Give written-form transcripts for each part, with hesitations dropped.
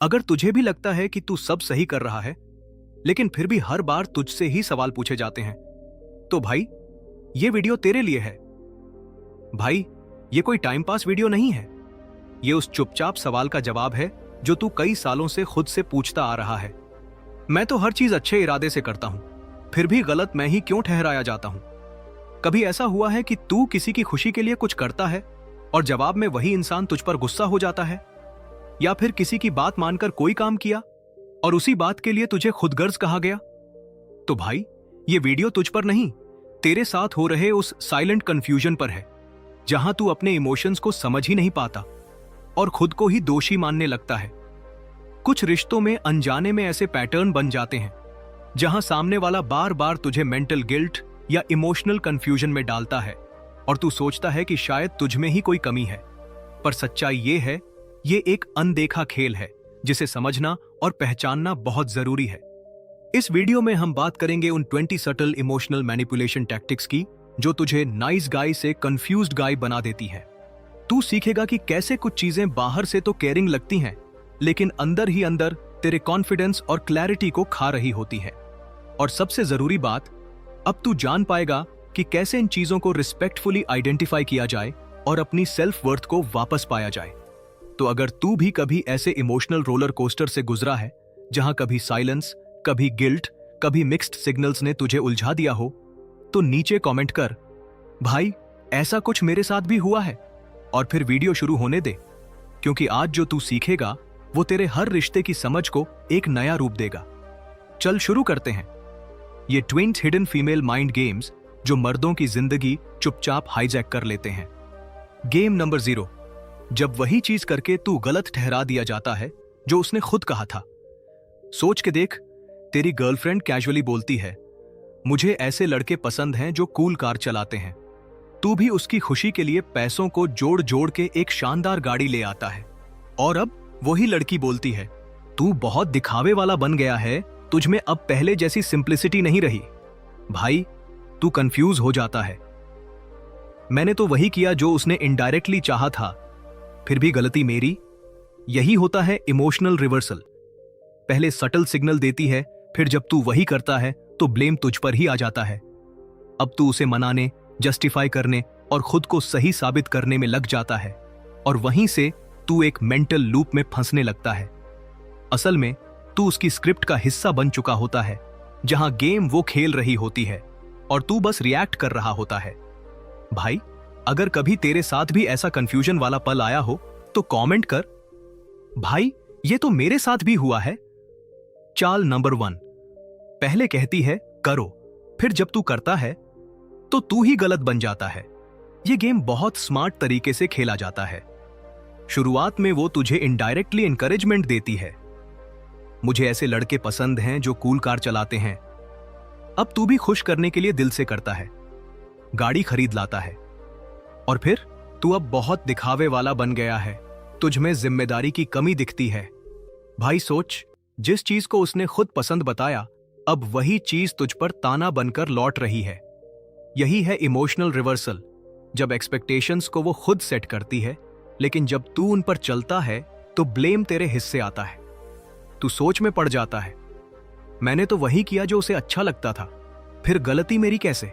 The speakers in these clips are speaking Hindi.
अगर तुझे भी लगता है कि तू सब सही कर रहा है, लेकिन फिर भी हर बार तुझसे ही सवाल पूछे जाते हैं, तो भाई ये वीडियो तेरे लिए है। भाई ये कोई टाइम पास वीडियो नहीं है। ये उस चुपचाप सवाल का जवाब है जो तू कई सालों से खुद से पूछता आ रहा है। मैं तो हर चीज अच्छे इरादे से करता हूं, फिर भी गलत मैं ही क्यों ठहराया जाता हूं? कभी ऐसा हुआ है कि तू किसी की खुशी के लिए कुछ करता है और जवाब में वही इंसान तुझ पर गुस्सा हो जाता है? या फिर किसी की बात मानकर कोई काम किया और उसी बात के लिए तुझे खुदगर्ज कहा गया? तो भाई ये वीडियो तुझ पर नहीं, तेरे साथ हो रहे उस साइलेंट कंफ्यूजन पर है, जहां तू अपने इमोशंस को समझ ही नहीं पाता और खुद को ही दोषी मानने लगता है। कुछ रिश्तों में अनजाने में ऐसे पैटर्न बन जाते हैं जहां सामने वाला बार बार तुझे मेंटल गिल्ट या इमोशनल कंफ्यूजन में डालता है और तू सोचता है कि शायद तुझ में ही कोई कमी है। पर सच्चाई ये है, ये एक अनदेखा खेल है जिसे समझना और पहचानना बहुत जरूरी है। इस वीडियो में हम बात करेंगे उन 20 सटल इमोशनल मैनिपुलेशन टैक्टिक्स की जो तुझे नाइस गाय से कंफ्यूज्ड गाय बना देती है। तू सीखेगा कि कैसे कुछ चीजें बाहर से तो केयरिंग लगती हैं, लेकिन अंदर ही अंदर तेरे कॉन्फिडेंस और क्लैरिटी को खा रही होती है। और सबसे जरूरी बात, अब तू जान पाएगा कि कैसे इन चीजों को रिस्पेक्टफुली आइडेंटिफाई किया जाए और अपनी सेल्फ वर्थ को वापस पाया जाए। तो अगर तू भी कभी ऐसे इमोशनल रोलर कोस्टर से गुजरा है जहां कभी साइलेंस, कभी गिल्ट, कभी मिक्स्ड सिग्नल्स ने तुझे उलझा दिया हो, तो नीचे कमेंट कर, भाई ऐसा कुछ मेरे साथ भी हुआ है, और फिर वीडियो शुरू होने दे, क्योंकि आज जो तू सीखेगा वो तेरे हर रिश्ते की समझ को एक नया रूप देगा। चल शुरू करते हैं। ये 20 हिडन फीमेल माइंड गेम्स जो मर्दों की जिंदगी चुपचाप हाईजैक कर लेते हैं। गेम नंबर 0, जब वही चीज करके तू गलत ठहरा दिया जाता है जो उसने खुद कहा था। सोच के देख, तेरी गर्लफ्रेंड कैजुअली बोलती है, मुझे ऐसे लड़के पसंद हैं जो कूल कार चलाते हैं। तू भी उसकी खुशी के लिए पैसों को जोड़ जोड़ के एक शानदार गाड़ी ले आता है। और अब वही लड़की बोलती है, तू बहुत दिखावे वाला बन गया है, तुझ में अब पहले जैसी सिंप्लिसिटी नहीं रही। भाई तू कंफ्यूज हो जाता है। मैंने तो वही किया जो उसने इनडायरेक्टली चाहा था, फिर भी गलती मेरी। यही होता है इमोशनल रिवर्सल। पहले सटल सिग्नल देती है, फिर जब तू वही करता है तो ब्लेम तुझ पर ही आ जाता है। अब तू उसे मनाने, जस्टिफाई करने और खुद को सही साबित करने में लग जाता है, और वहीं से तू एक मेंटल लूप में फंसने लगता है। असल में तू उसकी स्क्रिप्ट का हिस्सा बन चुका होता है, जहां गेम वो खेल रही होती है और तू बस रिएक्ट कर रहा होता है। भाई अगर कभी तेरे साथ भी ऐसा कंफ्यूजन वाला पल आया हो तो कमेंट कर, भाई ये तो मेरे साथ भी हुआ है। चाल नंबर 1, पहले कहती है करो, फिर जब तू करता है तो तू ही गलत बन जाता है। यह गेम बहुत स्मार्ट तरीके से खेला जाता है। शुरुआत में वो तुझे इनडायरेक्टली इंकरेजमेंट देती है, मुझे ऐसे लड़के पसंद हैं जो कूल कार चलाते हैं। अब तू भी खुश करने के लिए दिल से करता है, गाड़ी खरीद लाता है, और फिर तू अब बहुत दिखावे वाला बन गया है, तुझ में जिम्मेदारी की कमी दिखती है। भाई सोच, जिस चीज को उसने खुद पसंद बताया, अब वही चीज तुझ पर ताना बनकर लौट रही है। यही है इमोशनल रिवर्सल। जब एक्सपेक्टेशंस को वो खुद सेट करती है, लेकिन जब तू उन पर चलता है तो ब्लेम तेरे हिस्से आता है। तू सोच में पड़ जाता है, मैंने तो वही किया जो उसे अच्छा लगता था, फिर गलती मेरी कैसे?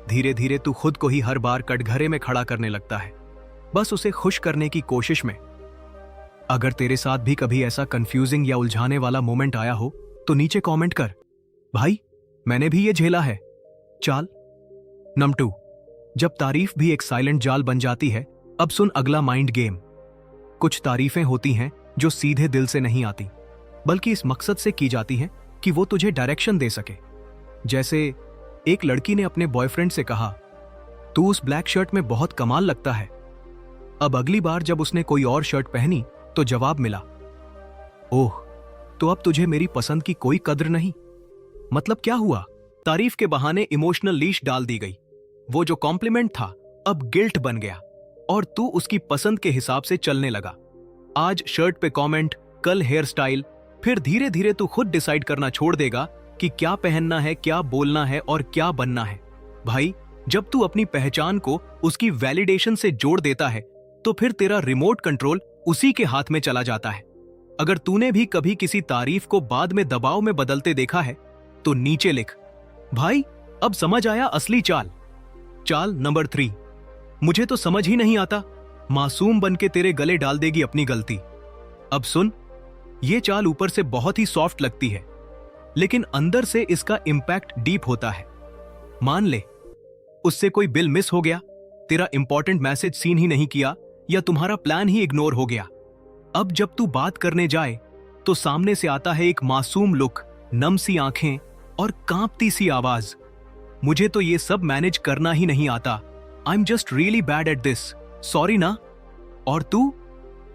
धीरे धीरे तू खुद को ही हर बार कटघरे में खड़ा करने लगता है, बस उसे खुश करने की कोशिश में। अगर तेरे साथ भी कभी ऐसा कंफ्यूजिंग या उलझाने वाला मोमेंट आया हो तो नीचे कमेंट कर, भाई मैंने भी ये झेला है। चाल नंबर 2, जब तारीफ भी एक साइलेंट जाल बन जाती है। अब सुन अगला माइंड गेम। कुछ तारीफें होती हैं जो सीधे दिल से नहीं आती, बल्कि इस मकसद से की जाती हैं कि वो तुझे डायरेक्शन दे सके। जैसे एक लड़की ने अपने बॉयफ्रेंड से कहा, तू उस ब्लैक शर्ट में बहुत कमाल लगता है। अब अगली बार जब उसने कोई और शर्ट पहनी तो जवाब मिला, ओह तो अब तुझे मेरी पसंद की कोई कद्र नहीं। मतलब क्या हुआ? तारीफ के बहाने इमोशनल लीश डाल दी गई। वो जो कॉम्प्लीमेंट था अब गिल्ट बन गया और तू उसकी पसंद के हिसाब से चलने लगा। आज शर्ट पे कमेंट, कल हेयर स्टाइल, फिर धीरे धीरे तू खुद डिसाइड करना छोड़ देगा कि क्या पहनना है, क्या बोलना है और क्या बनना है। भाई जब तू अपनी पहचान को उसकी वैलिडेशन से जोड़ देता है तो फिर तेरा रिमोट कंट्रोल उसी के हाथ में चला जाता है। अगर तूने भी कभी किसी तारीफ को बाद में दबाव में बदलते देखा है तो नीचे लिख। भाई, अब समझ आया असली चाल। चाल नंबर 3, मुझे तो समझ ही नहीं आता, मासूम बन के तेरे गले डाल देगी अपनी गलती। अब सुन, ये चाल ऊपर से बहुत ही सॉफ्ट लगती है, लेकिन अंदर से इसका इंपैक्ट डीप होता है। मान ले उससे कोई बिल मिस हो गया, तेरा इंपॉर्टेंट मैसेज सीन ही नहीं किया, या तुम्हारा प्लान ही इग्नोर हो गया। अब जब तू बात करने जाए तो सामने से आता है एक मासूम लुक, नम सी आंखें और कांपती सी आवाज। मुझे तो ये सब मैनेज करना ही नहीं आता, I am just really bad at this, sorry ना। और तू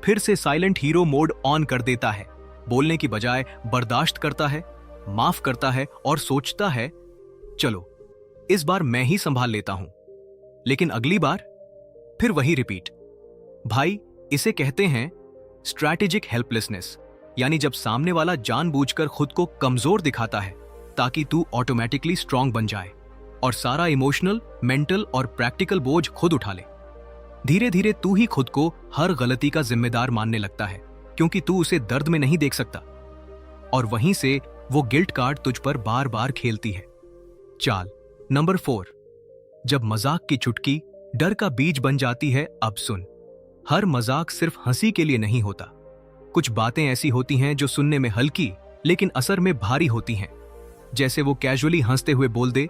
फिर से साइलेंट हीरो मोड ऑन कर देता है, बोलने की बजाय बर्दाश्त करता है, माफ करता है और सोचता है चलो इस बार मैं ही संभाल लेता हूं। लेकिन अगली बार फिर वही रिपीट। भाई, इसे कहते हैं स्ट्रैटेजिक हेल्पलेसनेस, यानी जब सामने वाला जानबूझकर खुद को कमजोर दिखाता है ताकि तू ऑटोमेटिकली स्ट्रांग बन जाए और सारा इमोशनल, मेंटल और प्रैक्टिकल बोझ खुद उठा ले। धीरे धीरे तू ही खुद को हर गलती का जिम्मेदार मानने लगता है, क्योंकि तू उसे दर्द में नहीं देख सकता, और वहीं से वो गिल्ट कार्ड तुझ पर बार बार खेलती है। चाल नंबर 4, जब मजाक की चुटकी डर का बीज बन जाती है। अब सुन, हर मजाक सिर्फ हंसी के लिए नहीं होता। कुछ बातें ऐसी होती हैं जो सुनने में हल्की लेकिन असर में भारी होती हैं। जैसे वो कैजुअली हंसते हुए बोल दे,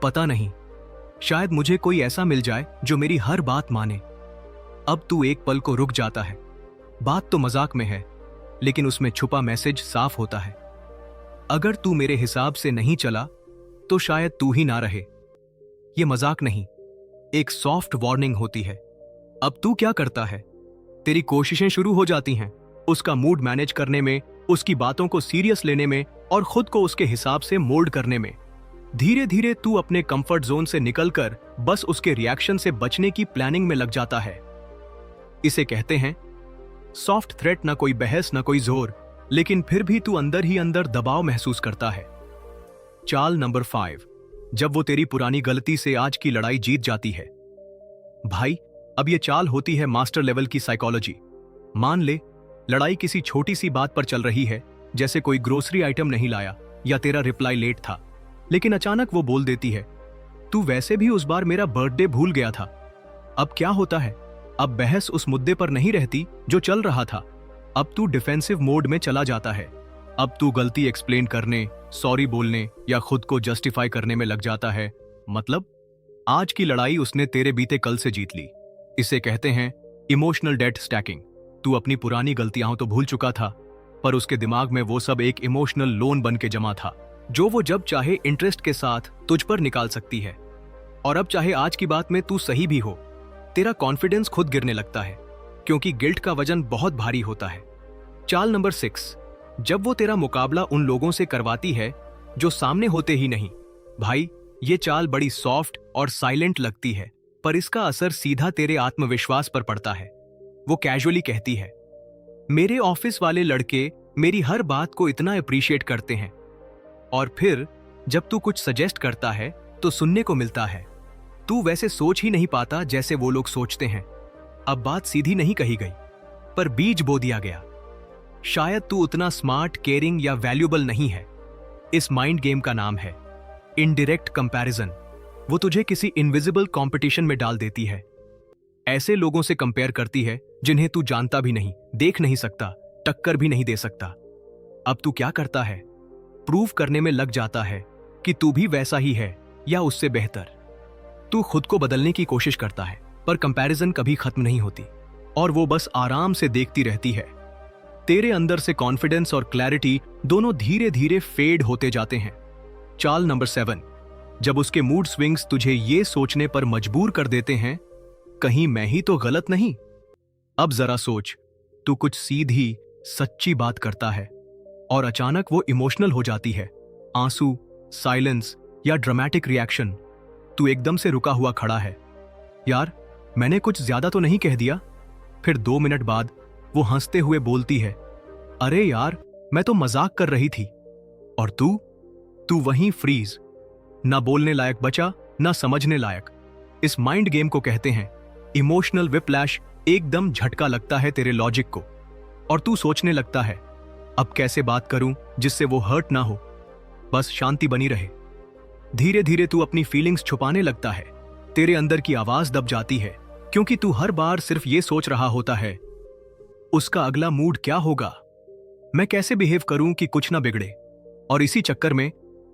पता नहीं, शायद मुझे कोई ऐसा मिल जाए जो मेरी हर बात माने। अब तू एक पल को रुक जाता है। बात तो मजाक में है, लेकिन उसमें छुपा मैसेज साफ होता है। अगर तू मेरे हिसाब से नहीं चला तो शायद तू ही ना रहे। ये मजाक नहीं, एक सॉफ्ट वार्निंग होती है। अब तू क्या करता है? तेरी कोशिशें शुरू हो जाती हैं उसका मूड मैनेज करने में, उसकी बातों को सीरियस लेने में और खुद को उसके हिसाब से मोल्ड करने में। धीरे धीरे तू अपने कंफर्ट जोन से निकलकर बस उसके रिएक्शन से बचने की प्लानिंग में लग जाता है। इसे कहते हैं सॉफ्ट थ्रेट, ना कोई बहस ना कोई जोर, लेकिन फिर भी तू अंदर ही अंदर दबाव महसूस करता है। चाल नंबर 5, जब वो तेरी पुरानी गलती से आज की लड़ाई जीत जाती है। भाई, अब ये चाल होती है मास्टर लेवल की साइकोलॉजी। मान ले लड़ाई किसी छोटी सी बात पर चल रही है, जैसे कोई ग्रोसरी आइटम नहीं लाया या तेरा रिप्लाई लेट था, लेकिन अचानक वो बोल देती है, तू वैसे भी उस बार मेरा बर्थडे भूल गया था। अब क्या होता है? अब बहस उस मुद्दे पर नहीं रहती जो चल रहा था। अब तू डिफेंसिव मोड में चला जाता है। अब तू गलती एक्सप्लेन करने, सॉरी बोलने या खुद को जस्टिफाई करने में लग जाता है। मतलब आज की लड़ाई उसने तेरे बीते कल से जीत ली। इसे कहते हैं इमोशनल डेट स्टैकिंग। तू अपनी पुरानी गलतियां तो भूल चुका था, पर उसके दिमाग में वो सब एक इमोशनल लोन बन के जमा था, जो वो जब चाहे इंटरेस्ट के साथ तुझ पर निकाल सकती है। और अब चाहे आज की बात में तू सही भी हो, तेरा कॉन्फिडेंस खुद गिरने लगता है, क्योंकि गिल्ट का वजन बहुत भारी होता है। चाल नंबर 6, जब वो तेरा मुकाबला उन लोगों से करवाती है जो सामने होते ही नहीं। भाई, ये चाल बड़ी सॉफ्ट और साइलेंट लगती है, पर इसका असर सीधा तेरे आत्मविश्वास पर पड़ता है। वो कैजुअली कहती है, मेरे ऑफिस वाले लड़के मेरी हर बात को इतना अप्रिशिएट करते हैं, और फिर जब तू कुछ सजेस्ट करता है तो सुनने को मिलता है, तू वैसे सोच ही नहीं पाता जैसे वो लोग सोचते हैं। अब बात सीधी नहीं कही गई, पर बीज बो दिया गया। शायद तू उतना स्मार्ट, केयरिंग या वैल्यूएबल नहीं है। इस माइंड गेम का नाम है इनडायरेक्ट कंपैरिजन। वो तुझे किसी इनविजिबल कंपटीशन में डाल देती है। ऐसे लोगों से कंपेयर करती है जिन्हें तू जानता भी नहीं, देख नहीं सकता, टक्कर भी नहीं दे सकता। अब तू क्या करता है? प्रूव करने में लग जाता है कि तू भी वैसा ही है या उससे बेहतर। तू खुद को बदलने की कोशिश करता है, पर कंपैरिजन कभी खत्म नहीं होती और वो बस आराम से देखती रहती है। तेरे अंदर से कॉन्फिडेंस और क्लैरिटी दोनों धीरे धीरे फेड होते जाते हैं। चाल नंबर 7, जब उसके मूड स्विंग्स तुझे ये सोचने पर मजबूर कर देते हैं, कहीं मैं ही तो गलत नहीं। अब जरा सोच, तू कुछ सीधी सच्ची बात करता है और अचानक वो इमोशनल हो जाती है। आंसू, साइलेंस या ड्रामेटिक रिएक्शन। तू एकदम से रुका हुआ खड़ा है। यार, मैंने कुछ ज्यादा तो नहीं कह दिया? फिर 2 मिनट बाद वो हंसते हुए बोलती है, अरे यार, मैं तो मजाक कर रही थी। और तू वहीं फ्रीज, ना बोलने लायक बचा ना समझने लायक। इस माइंड गेम को कहते हैं इमोशनल विप्लैश। एकदम झटका लगता है तेरे लॉजिक को, और तू सोचने लगता है, अब कैसे बात करूं जिससे वो हर्ट ना हो, बस शांति बनी रहे। धीरे धीरे तू अपनी फीलिंग्स छुपाने लगता है। तेरे अंदर की आवाज दब जाती है, क्योंकि तू हर बार सिर्फ ये सोच रहा होता है, उसका अगला मूड क्या होगा, मैं कैसे बिहेव करूं कि कुछ ना बिगड़े। और इसी चक्कर में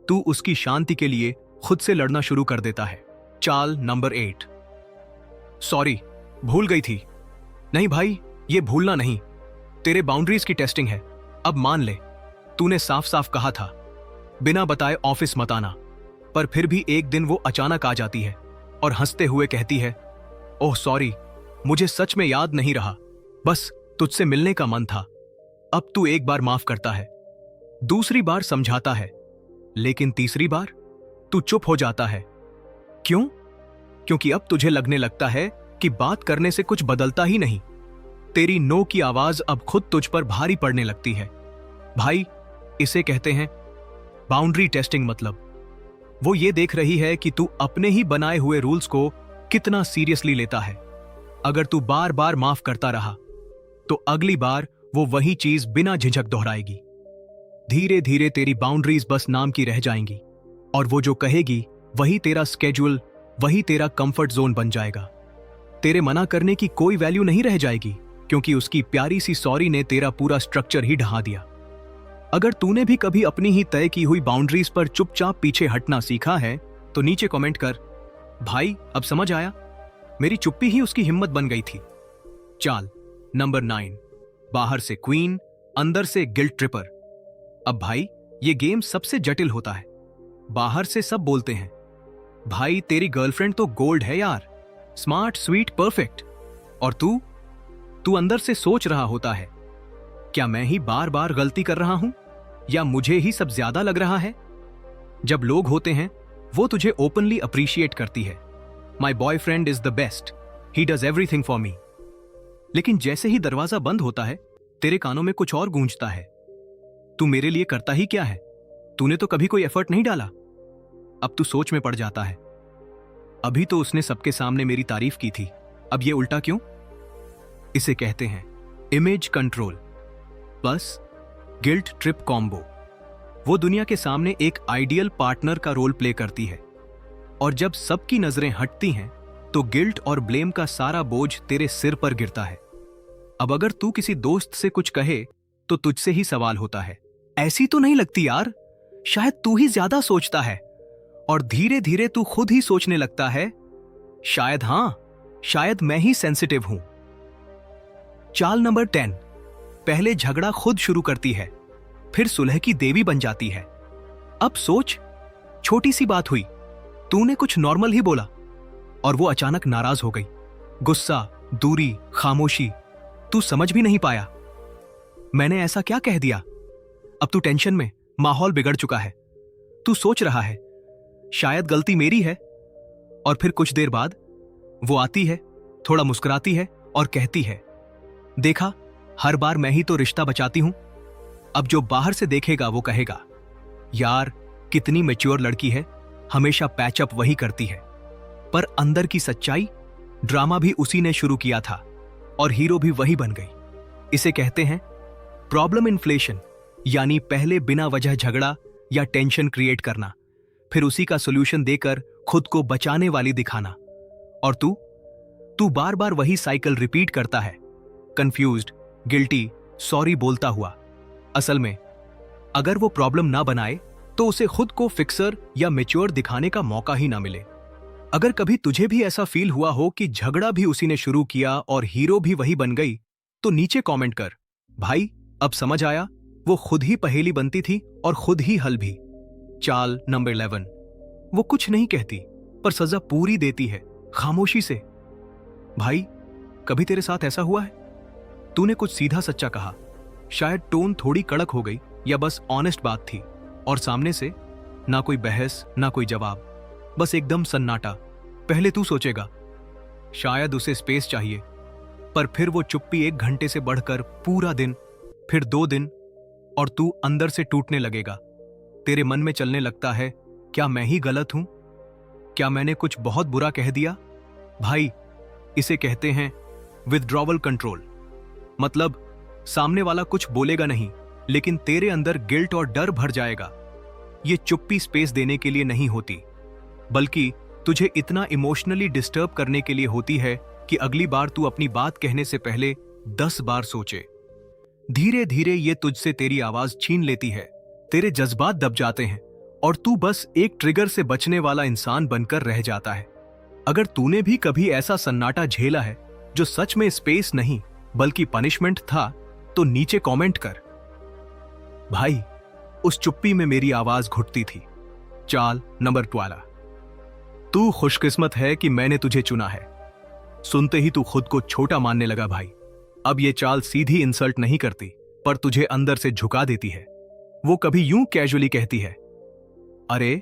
तू उसकी शांति के लिए खुद से लड़ना शुरू कर देता है। चाल नंबर 8। सॉरी, भूल गई थी। नहीं भाई, ये भूलना नहीं, तेरे बाउंड्रीज की टेस्टिंग है। अब मान ले, तूने साफ साफ कहा था बिना बताए ऑफिस मत आना, पर फिर भी एक दिन वो अचानक आ जाती है और हंसते हुए कहती है, ओह सॉरी, मुझे सच में याद नहीं रहा, बस तुझसे मिलने का मन था। अब तू एक बार माफ करता है, दूसरी बार समझाता है, लेकिन तीसरी बार तू चुप हो जाता है। क्यों? क्योंकि अब तुझे लगने लगता है कि बात करने से कुछ बदलता ही नहीं। तेरी नो की आवाज अब खुद तुझ पर भारी पड़ने लगती है। भाई, इसे कहते हैं बाउंड्री टेस्टिंग। मतलब वो ये देख रही है कि तू अपने ही बनाए हुए रूल्स को कितना सीरियसली लेता है। अगर तू बार बार माफ करता रहा तो अगली बार वो वही चीज बिना झिझक दोहराएगी। धीरे धीरे तेरी बाउंड्रीज बस नाम की रह जाएंगी, और वो जो कहेगी वही तेरा स्केड्यूल, वही तेरा कंफर्ट जोन बन जाएगा। तेरे मना करने की कोई वैल्यू नहीं रह जाएगी, क्योंकि उसकी प्यारी सी सॉरी ने तेरा पूरा स्ट्रक्चर ही ढहा दिया। अगर तूने भी कभी अपनी ही तय की हुई बाउंड्रीज पर चुपचाप पीछे हटना सीखा है तो नीचे कमेंट कर, भाई अब समझ आया, मेरी चुप्पी ही उसकी हिम्मत बन गई थी। चाल नंबर 9। बाहर से क्वीन, अंदर से गिल्ट ट्रिपर। अब भाई, ये गेम सबसे जटिल होता है। बाहर से सब बोलते हैं, भाई तेरी गर्लफ्रेंड तो गोल्ड है यार, स्मार्ट, स्वीट, परफेक्ट। और तू अंदर से सोच रहा होता है, क्या मैं ही बार बार गलती कर रहा हूं, या मुझे ही सब ज्यादा लग रहा है। जब लोग होते हैं वो तुझे ओपनली अप्रिशिएट करती है, my boyfriend is the best, he does everything for me. लेकिन जैसे ही दरवाजा बंद होता है, तेरे कानों में कुछ और गूंजता है, तू मेरे लिए करता ही क्या है, तूने तो कभी कोई एफर्ट नहीं डाला। अब तू सोच में पड़ जाता है, अभी तो उसने सबके सामने मेरी तारीफ की थी, अब ये उल्टा क्यों। इसे कहते हैं image control plus guilt trip combo. वो दुनिया के सामने एक आइडियल पार्टनर का रोल प्ले करती है, और जब सबकी नजरें हटती हैं तो गिल्ट और ब्लेम का सारा बोझ तेरे सिर पर गिरता है। अब अगर तू किसी दोस्त से कुछ कहे तो तुझसे ही सवाल होता है, ऐसी तो नहीं लगती यार, शायद तू ही ज्यादा सोचता है। और धीरे धीरे तू खुद ही सोचने लगता है, शायद मैं ही सेंसिटिव हूं। चाल नंबर 10। पहले झगड़ा खुद शुरू करती है, फिर सुलह की देवी बन जाती है। अब सोच, छोटी सी बात हुई, तूने कुछ नॉर्मल ही बोला और वो अचानक नाराज हो गई। गुस्सा, दूरी, खामोशी, तू समझ भी नहीं पाया मैंने ऐसा क्या कह दिया। अब तू टेंशन में, माहौल बिगड़ चुका है। तू सोच रहा है शायद गलती मेरी है, और फिर कुछ देर बाद वो आती है, थोड़ा मुस्कुराती है और कहती है, देखा, हर बार मैं ही तो रिश्ता बचाती हूं। अब जो बाहर से देखेगा वो कहेगा, यार कितनी मैच्योर लड़की है, हमेशा पैचअप वही करती है। पर अंदर की सच्चाई, ड्रामा भी उसी ने शुरू किया था और हीरो भी वही बन गई। इसे कहते हैं प्रॉब्लम इन्फ्लेशन, यानी पहले बिना वजह झगड़ा या टेंशन क्रिएट करना, फिर उसी का सॉल्यूशन देकर खुद को बचाने वाली दिखाना। और तू बार बार वही साइकिल रिपीट करता है, कंफ्यूज्ड, गिल्टी, सॉरी बोलता हुआ। असल में अगर वो प्रॉब्लम ना बनाए तो उसे खुद को फिक्सर या मैच्योर दिखाने का मौका ही ना मिले। अगर कभी तुझे भी ऐसा फील हुआ हो कि झगड़ा भी उसी ने शुरू किया और हीरो भी वही बन गई, तो नीचे कमेंट कर, भाई अब समझ आया, वो खुद ही पहेली बनती थी और खुद ही हल भी। चाल नंबर 11। वो कुछ नहीं कहती पर सजा पूरी देती है, खामोशी से। भाई, कभी तेरे साथ ऐसा हुआ है, तूने कुछ सीधा सच्चा कहा, शायद टोन थोड़ी कड़क हो गई या बस ऑनेस्ट बात थी, और सामने से ना कोई बहस ना कोई जवाब, बस एकदम सन्नाटा। पहले तू सोचेगा शायद उसे स्पेस चाहिए, पर फिर वो चुप्पी 1 घंटे से बढ़कर पूरा दिन, फिर 2 दिन, और तू अंदर से टूटने लगेगा। तेरे मन में चलने लगता है, क्या मैं ही गलत हूं, क्या मैंने कुछ बहुत बुरा कह दिया। भाई, इसे कहते हैं विथड्रॉवल कंट्रोल। मतलब सामने वाला कुछ बोलेगा नहीं, लेकिन तेरे अंदर गिल्ट और डर भर जाएगा। ये चुप्पी स्पेस देने के लिए नहीं होती, बल्कि तुझे इतना इमोशनली डिस्टर्ब करने के लिए होती है कि अगली बार तू अपनी बात कहने से पहले 10 बार सोचे। धीरे धीरे ये तुझसे तेरी आवाज छीन लेती है, तेरे जज्बात दब जाते हैं और तू बस एक ट्रिगर से बचने वाला इंसान बनकर रह जाता है। अगर तूने भी कभी ऐसा सन्नाटा झेला है जो सच में स्पेस नहीं बल्कि पनिशमेंट था, तो नीचे कमेंट कर। भाई, उस चुप्पी में मेरी आवाज घुटती थी। चाल नंबर 12। तू खुशकिस्मत है कि मैंने तुझे चुना है। सुनते ही तू खुद को छोटा मानने लगा भाई। अब ये चाल सीधी इंसल्ट नहीं करती, पर तुझे अंदर से झुका देती है। वो कभी यूं कैजुअली कहती है, अरे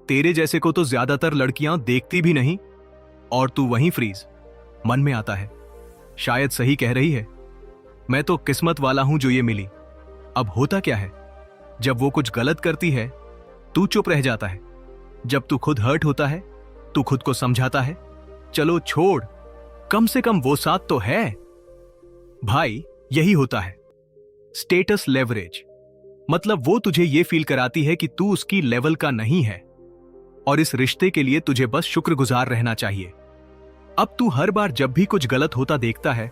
तेरे जैसे को तो ज्यादातर लड़कियां देखती भी नहीं, और तू वहीं फ्रीज। मन में आता है, शायद सही कह रही है, मैं तो किस्मत वाला हूं जो ये मिली। अब होता क्या है, जब वो कुछ गलत करती है तू चुप रह जाता है। जब तू खुद हर्ट होता है तू खुद को समझाता है, चलो छोड़, कम से कम वो साथ तो है। भाई, यही होता है स्टेटस लेवरेज। मतलब वो तुझे ये फील कराती है कि तू उसकी लेवल का नहीं है और इस रिश्ते के लिए तुझे बस शुक्रगुजार रहना चाहिए। अब तू हर बार जब भी कुछ गलत होता देखता है,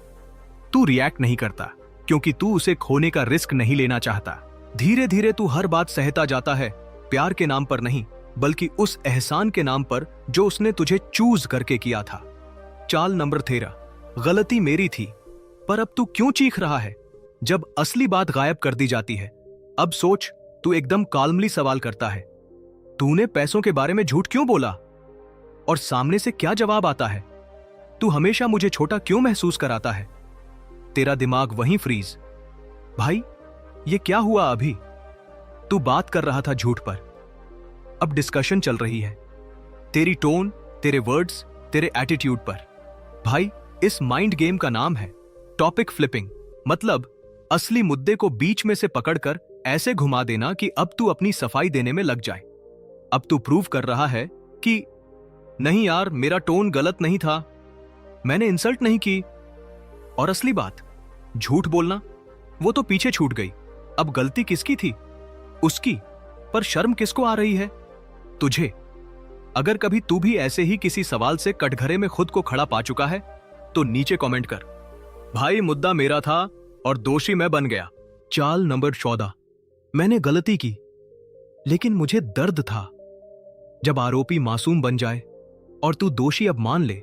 तू रिएक्ट नहीं करता, क्योंकि तू उसे खोने का रिस्क नहीं लेना चाहता। धीरे धीरे तू हर बात सहता जाता है, प्यार के नाम पर नहीं, बल्कि उस एहसान के नाम पर जो उसने तुझे चूज करके किया था। चाल नंबर 13। गलती मेरी थी, पर अब तू क्यों चीख रहा है जब असली बात गायब कर दी जाती है। अब सोच, तू एकदम काल्मली सवाल करता है, तूने पैसों के बारे में झूठ क्यों बोला, और सामने से क्या जवाब आता है। तू हमेशा मुझे छोटा क्यों महसूस कराता है। तेरा दिमाग वहीं फ्रीज। भाई, ये क्या हुआ अभी। तू बात कर रहा था झूठ पर, अब डिस्कशन चल रही है तेरी टोन, तेरे वर्ड्स, तेरे एटीट्यूड पर। भाई, इस माइंड गेम का नाम है टॉपिक फ्लिपिंग। मतलब असली मुद्दे को बीच में से पकड़कर ऐसे घुमा देना कि अब तू अपनी सफाई देने में लग जाए। अब तू प्रूव कर रहा है कि नहीं यार, मेरा टोन गलत नहीं था, मैंने इंसल्ट नहीं की। और असली बात, झूठ बोलना, वो तो पीछे छूट गई। अब गलती किसकी थी, उसकी, पर शर्म किसको आ रही है, तुझे। अगर कभी तू भी ऐसे ही किसी सवाल से कटघरे में खुद को खड़ा पा चुका है, तो नीचे कमेंट कर, भाई मुद्दा मेरा था और दोषी मैं बन गया। चाल नंबर 14। मैंने गलती की, लेकिन मुझे दर्द था। जब आरोपी मासूम बन जाए और तू दोषी अब मान ले।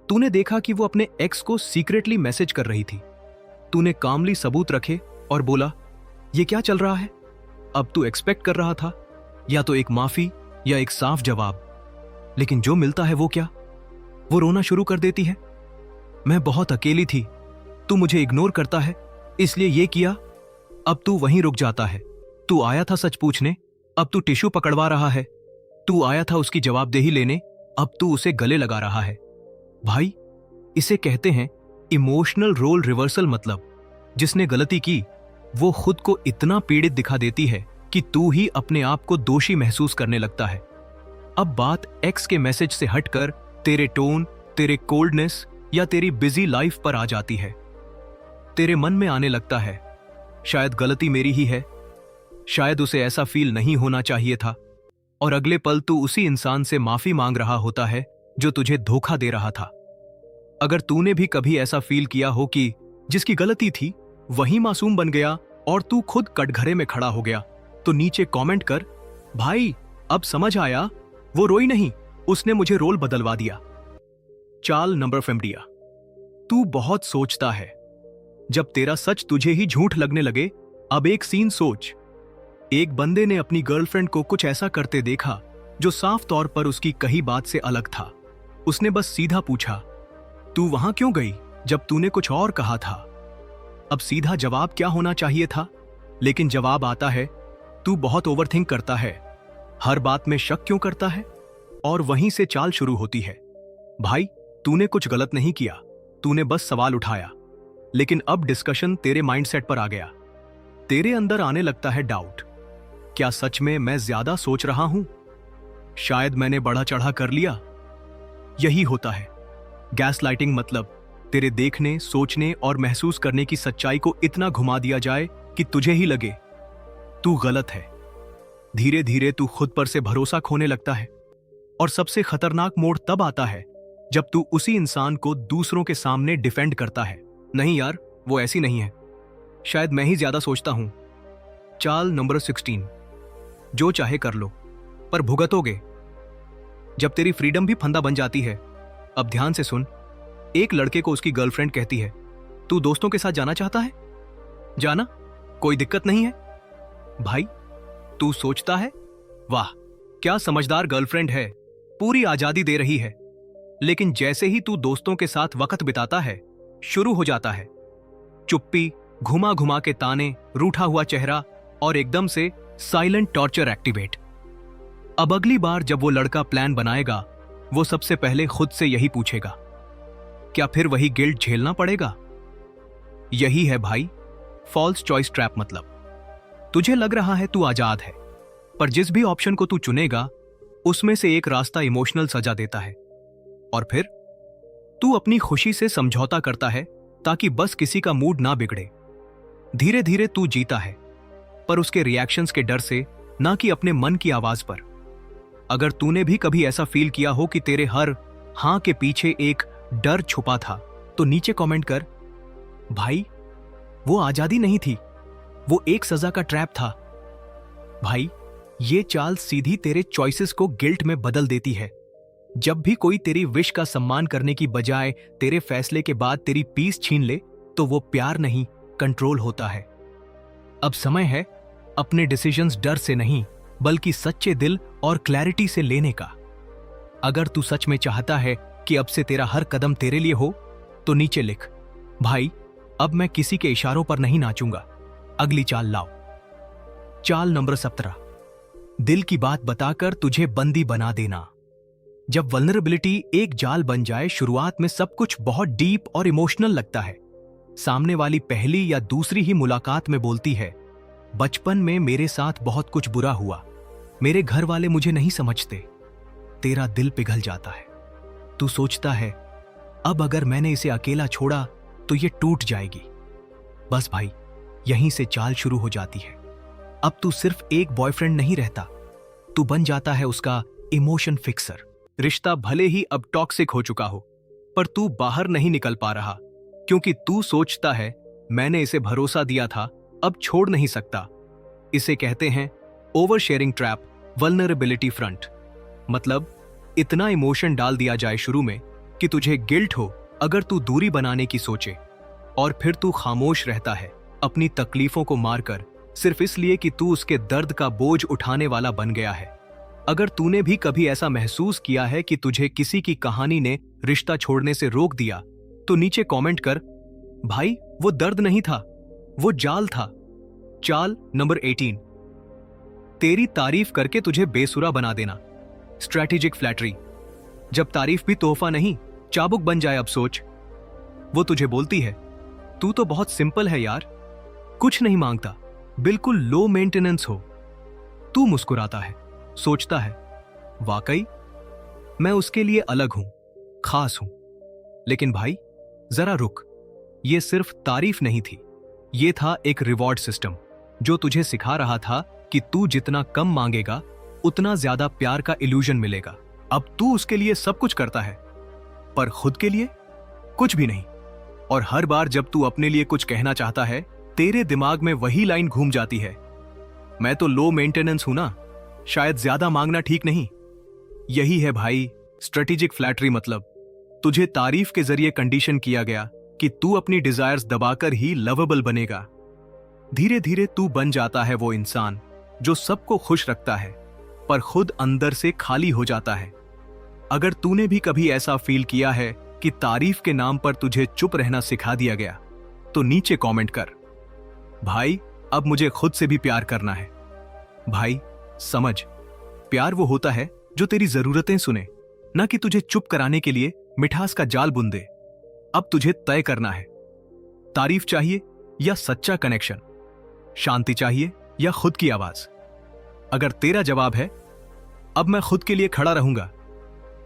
तूने देखा कि वो अपने एक्स को सीक्रेटली मैसेज कर रही थी। तूने कामली सबूत रखे और बोला, ये क्या चल रहा है। अब तू एक्सपेक्ट कर रहा था या तो एक माफी या एक साफ जवाब, लेकिन जो मिलता है वो क्या, वो रोना शुरू कर देती है। मैं बहुत अकेली थी, तू मुझे इग्नोर करता है, इसलिए ये किया। अब तू वहीं रुक जाता है। तू आया था सच पूछने, अब तू टिश्यू पकड़वा रहा है। तू आया था उसकी जवाबदेही लेने, अब तू उसे गले लगा रहा है। भाई, इसे कहते हैं इमोशनल रोल रिवर्सल। मतलब जिसने गलती की वो खुद को इतना पीड़ित दिखा देती है कि तू ही अपने आप को दोषी महसूस करने लगता है। अब बात एक्स के मैसेज से हटकर तेरे टोन, तेरे कोल्डनेस या तेरी बिजी लाइफ पर आ जाती है। तेरे मन में आने लगता है, शायद गलती मेरी ही है, शायद उसे ऐसा फील नहीं होना चाहिए था। और अगले पल तू उसी इंसान से माफी मांग रहा होता है जो तुझे धोखा दे रहा था। अगर तूने भी कभी ऐसा फील किया हो कि जिसकी गलती थी वही मासूम बन गया और तू खुद कटघरे में खड़ा हो गया, तो नीचे कमेंट कर, भाई अब समझ आया, वो रोई नहीं, उसने मुझे रोल बदलवा दिया। चाल नंबर 15। तू बहुत सोचता है। जब तेरा सच तुझे ही झूठ लगने लगे। अब एक सीन सोच, एक बंदे ने अपनी गर्लफ्रेंड को कुछ ऐसा करते देखा जो साफ तौर पर उसकी कही बात से अलग था। उसने बस सीधा पूछा, तू वहां क्यों गई जब तूने कुछ और कहा था। अब सीधा जवाब क्या होना चाहिए था, लेकिन जवाब आता है, तू बहुत ओवरथिंक करता है, हर बात में शक क्यों करता है। और वहीं से चाल शुरू होती है। भाई, तूने कुछ गलत नहीं किया, तूने बस सवाल उठाया। लेकिन अब डिस्कशन तेरे माइंडसेट पर आ गया। तेरे अंदर आने लगता है डाउट, क्या सच में मैं ज्यादा सोच रहा हूं, शायद मैंने बढ़ा चढ़ा कर लिया। यही होता है गैस लाइटिंग। मतलब तेरे देखने, सोचने और महसूस करने की सच्चाई को इतना घुमा दिया जाए कि तुझे ही लगे तू गलत है। धीरे धीरे तू खुद पर से भरोसा खोने लगता है और सबसे खतरनाक मोड़ तब आता है जब तू उसी इंसान को दूसरों के सामने डिफेंड करता है। नहीं यार, वो ऐसी नहीं है, शायद मैं ही ज्यादा सोचता हूं। चाल नंबर 16, जो चाहे कर लो पर भुगतोगे। जब तेरी फ्रीडम भी फंदा बन जाती है। अब ध्यान से सुन। एक लड़के को उसकी गर्लफ्रेंड कहती है, तू दोस्तों के साथ जाना चाहता है? जाना, कोई दिक्कत नहीं है। भाई, तू सोचता है, वाह क्या समझदार गर्लफ्रेंड है, पूरी आजादी दे रही है। लेकिन जैसे ही तू दोस्तों के साथ वक्त बिताता है, शुरू हो जाता है चुप्पी, घुमा घुमा के ताने, रूठा हुआ चेहरा और एकदम से साइलेंट टॉर्चर एक्टिवेट। अब अगली बार जब वो लड़का प्लान बनाएगा, वो सबसे पहले खुद से यही पूछेगा, क्या फिर वही गिल्ट झेलना पड़ेगा? यही है भाई फॉल्स चॉइस ट्रैप। मतलब तुझे लग रहा है तू आजाद है, पर जिस भी ऑप्शन को तू चुनेगा उसमें से एक रास्ता इमोशनल सजा देता है। और फिर तू अपनी खुशी से समझौता करता है ताकि बस किसी का मूड ना बिगड़े। धीरे धीरे तू जीता है, पर उसके रिएक्शंस के डर से, ना कि अपने मन की आवाज पर। अगर तूने भी कभी ऐसा फील किया हो कि तेरे हर हां के पीछे एक डर छुपा था, तो नीचे कमेंट कर, भाई वो आजादी नहीं थी, वो एक सजा का ट्रैप था। भाई, ये चाल सीधी तेरे चॉइसेस को गिल्ट में बदल देती है। जब भी कोई तेरी विश का सम्मान करने की बजाय तेरे फैसले के बाद तेरी पीस छीन ले, तो वो प्यार नहीं, कंट्रोल होता है। अब समय है अपने डिसीजंस डर से नहीं, बल्कि सच्चे दिल और क्लैरिटी से लेने का। अगर तू सच में चाहता है कि अब से तेरा हर कदम तेरे लिए हो, तो नीचे लिख, भाई अब मैं किसी के इशारों पर नहीं नाचूंगा, अगली चाल लाओ। चाल नंबर 17, दिल की बात बताकर तुझे बंदी बना देना। जब वल्नरेबिलिटी एक जाल बन जाए, शुरुआत में सब कुछ बहुत डीप और इमोशनल लगता है। सामने वाली पहली या दूसरी ही मुलाकात में बोलती है, बचपन में मेरे साथ बहुत कुछ बुरा हुआ, मेरे घर वाले मुझे नहीं समझते। तेरा दिल पिघल जाता है। तू सोचता है, अब अगर मैंने इसे अकेला छोड़ा तो ये टूट जाएगी। बस भाई, यहीं से चाल शुरू हो जाती है। अब तू सिर्फ एक बॉयफ्रेंड नहीं रहता, तू बन जाता है उसका इमोशन फिक्सर। रिश्ता भले ही अब टॉक्सिक हो चुका हो, पर तू बाहर नहीं निकल पा रहा, क्योंकि तू सोचता है, मैंने इसे भरोसा दिया था, अब छोड़ नहीं सकता। इसे कहते हैं over sharing trap, vulnerability front. मतलब इतना इमोशन डाल दिया जाए शुरू में कि तुझे गिल्ट हो अगर तू दूरी बनाने की सोचे, और फिर तू खामोश रहता है अपनी तकलीफों को मारकर, सिर्फ इसलिए कि तू उसके दर्द का बोझ उठाने वाला बन गया है। अगर तूने भी कभी ऐसा महसूस किया है कि तुझे किसी की कहानी ने रिश्ता छोड़ने से रोक दिया, तो नीचे कमेंट कर, भाई वो दर्द नहीं था, वो जाल था। चाल नंबर 18, तेरी तारीफ करके तुझे बेसुरा बना देना। Strategic flattery. जब तारीफ भी तोहफा नहीं, चाबुक बन जाए। अब सोच, वो तुझे बोलती है, तू तो बहुत सिंपल है यार, कुछ नहीं मांगता, बिल्कुल लो मेंटेनेंस हो। तू मुस्कुराता है, सोचता है, वाकई मैं उसके लिए अलग हूं, खास हूं। लेकिन भाई जरा रुक, ये सिर्फ तारीफ नहीं थी, ये था एक रिवॉर्ड सिस्टम जो तुझे सिखा रहा था कि तू जितना कम मांगेगा उतना ज्यादा प्यार का इल्यूजन मिलेगा। अब तू उसके लिए सब कुछ करता है, पर खुद के लिए कुछ भी नहीं। और हर बार जब तू अपने लिए कुछ कहना चाहता है, तेरे दिमाग में वही लाइन घूम जाती है, मैं तो लो मेंटेनेंस हूं ना, शायद ज्यादा मांगना ठीक नहीं। यही है भाई स्ट्रेटेजिक फ्लैटरी। मतलब तुझे तारीफ के जरिए कंडीशन किया गया कि तू अपनी डिजायर्स दबाकर ही लवेबल बनेगा। धीरे धीरे तू बन जाता है वो इंसान जो सबको खुश रखता है, पर खुद अंदर से खाली हो जाता है। अगर तूने भी कभी ऐसा फील किया है कि तारीफ के नाम पर तुझे चुप रहना सिखा दिया गया, तो नीचे कमेंट कर, भाई अब मुझे खुद से भी प्यार करना है। भाई समझ, प्यार वो होता है जो तेरी जरूरतें सुने, ना कि तुझे चुप कराने के लिए मिठास का जाल बुन दे। अब तुझे तय करना है, तारीफ चाहिए या सच्चा कनेक्शन, शांति चाहिए या खुद की आवाज। अगर तेरा जवाब है अब मैं खुद के लिए खड़ा रहूंगा,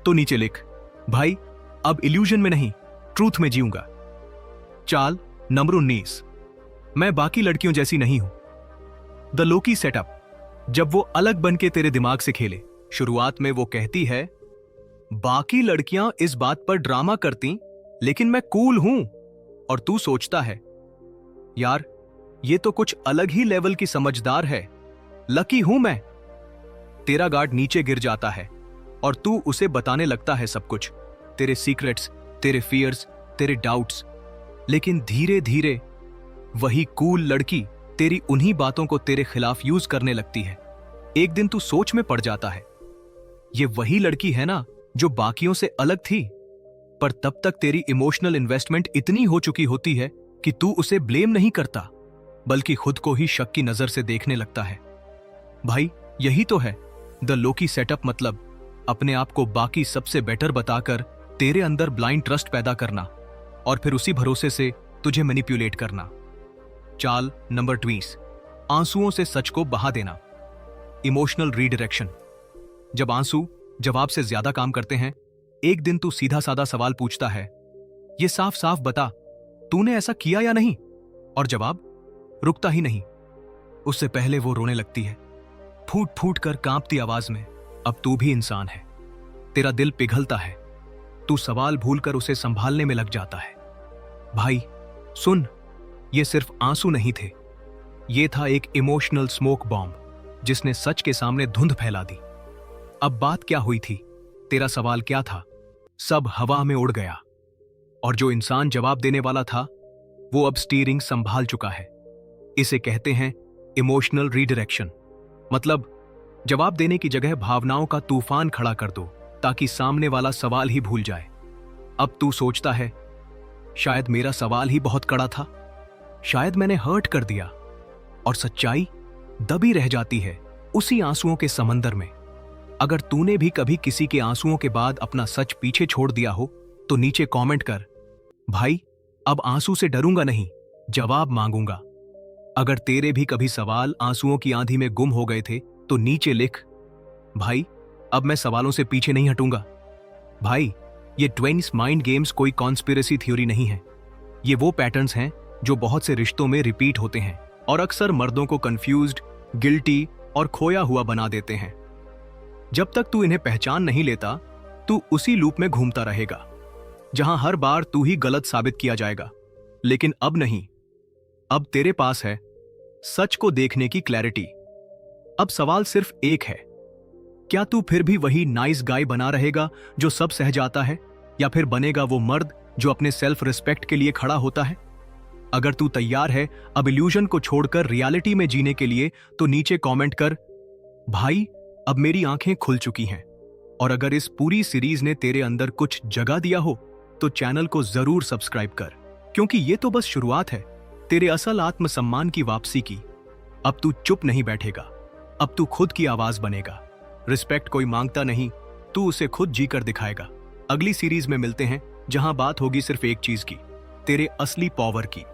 तो नीचे लिख, भाई अब इल्यूजन में नहीं, ट्रूथ में जीऊंगा। चाल नंबर 19। मैं बाकी लड़कियों जैसी नहीं हूं। The Loki setup. जब वो अलग बन के तेरे दिमाग से खेले। शुरुआत में वो कहती है, बाकी लड़कियां इस बात पर ड्रामा करती, लेकिन मैं कूल हूं। और तू सोचता है, यार ये तो कुछ अलग ही लेवल की समझदार है, लकी हूं मैं। तेरा गार्ड नीचे गिर जाता है और तू उसे बताने लगता है सब कुछ, तेरे सीक्रेट्स, तेरे फियर्स, तेरे डाउट्स। लेकिन धीरे धीरे वही कूल लड़की तेरी उन्हीं बातों को तेरे खिलाफ यूज करने लगती है। एक दिन तू सोच में पड़ जाता है, ये वही लड़की है ना जो बाकियों से अलग थी। पर तब तक तेरी इमोशनल इन्वेस्टमेंट इतनी हो चुकी होती है कि तू उसे ब्लेम नहीं करता, बल्कि खुद को ही शक की नजर से देखने लगता है। भाई यही तो है द लोकी सेटअप। मतलब अपने आप को बाकी सबसे बेटर बताकर तेरे अंदर ब्लाइंड ट्रस्ट पैदा करना और फिर उसी भरोसे से तुझे मैनिपुलेट करना। चाल नंबर 20। आंसुओं से सच को बहा देना। Emotional redirection. जब आंसू जवाब से ज्यादा काम करते हैं, एक दिन तू सीधा साधा सवाल पूछता है, ये साफ साफ बता, तूने ऐसा किया या नहीं? और जवाब रुकता ही नहीं। उससे पहले वो रोने लगती है, फूट फूट कर कांपती आवाज में। अब तू भी इंसान है, तेरा दिल पिघलता है, तू सवाल भूलकर उसे संभालने में लग जाता है। भाई सुन, ये सिर्फ आंसू नहीं थे, ये था एक इमोशनल स्मोक बॉम्ब जिसने सच के सामने धुंध फैला दी। अब बात क्या हुई थी, तेरा सवाल क्या था, सब हवा में उड़ गया। और जो इंसान जवाब देने वाला था वो अब स्टीयरिंग संभाल चुका है। इसे कहते हैं इमोशनल रीडायरेक्शन। मतलब जवाब देने की जगह भावनाओं का तूफान खड़ा कर दो ताकि सामने वाला सवाल ही भूल जाए। अब तू सोचता है, शायद मेरा सवाल ही बहुत कड़ा था, शायद मैंने हर्ट कर दिया। और सच्चाई दबी रह जाती है उसी आंसुओं के समंदर में। अगर तूने भी कभी किसी के आंसुओं के बाद अपना सच पीछे छोड़ दिया हो तो नीचे कमेंट कर, भाई अब आंसू से डरूंगा नहीं, जवाब मांगूंगा। अगर तेरे भी कभी सवाल आंसुओं की आंधी में गुम हो गए थे तो नीचे लिख, भाई अब मैं सवालों से पीछे नहीं हटूंगा। भाई ये ट्विन्स माइंड गेम्स कोई कॉन्स्पिरेसी थ्योरी नहीं है, ये वो पैटर्न्स हैं जो बहुत से रिश्तों में रिपीट होते हैं और अक्सर मर्दों को कंफ्यूज्ड, गिल्टी और खोया हुआ बना देते हैं। जब तक तू इन्हें पहचान नहीं लेता, तू उसी लूप में घूमता रहेगा जहां हर बार तू ही गलत साबित किया जाएगा। लेकिन अब नहीं, अब तेरे पास है सच को देखने की क्लैरिटी। अब सवाल सिर्फ एक है, क्या तू फिर भी वही नाइस गाय बना रहेगा जो सब सह जाता है, या फिर बनेगा वो मर्द जो अपने सेल्फ रिस्पेक्ट के लिए खड़ा होता है? अगर तू तैयार है अब इल्यूजन को छोड़कर रियलिटी में जीने के लिए तो नीचे कमेंट कर, भाई अब मेरी आंखें खुल चुकी हैं। और अगर इस पूरी सीरीज ने तेरे अंदर कुछ जगा दिया हो तो चैनल को जरूर सब्सक्राइब कर, क्योंकि ये तो बस शुरुआत है तेरे असल आत्मसम्मान की वापसी की। अब तू चुप नहीं बैठेगा, अब तू खुद की आवाज बनेगा। रिस्पेक्ट कोई मांगता नहीं, तू उसे खुद जीकर दिखाएगा। अगली सीरीज में मिलते हैं जहां बात होगी सिर्फ एक चीज की, तेरे असली पावर की।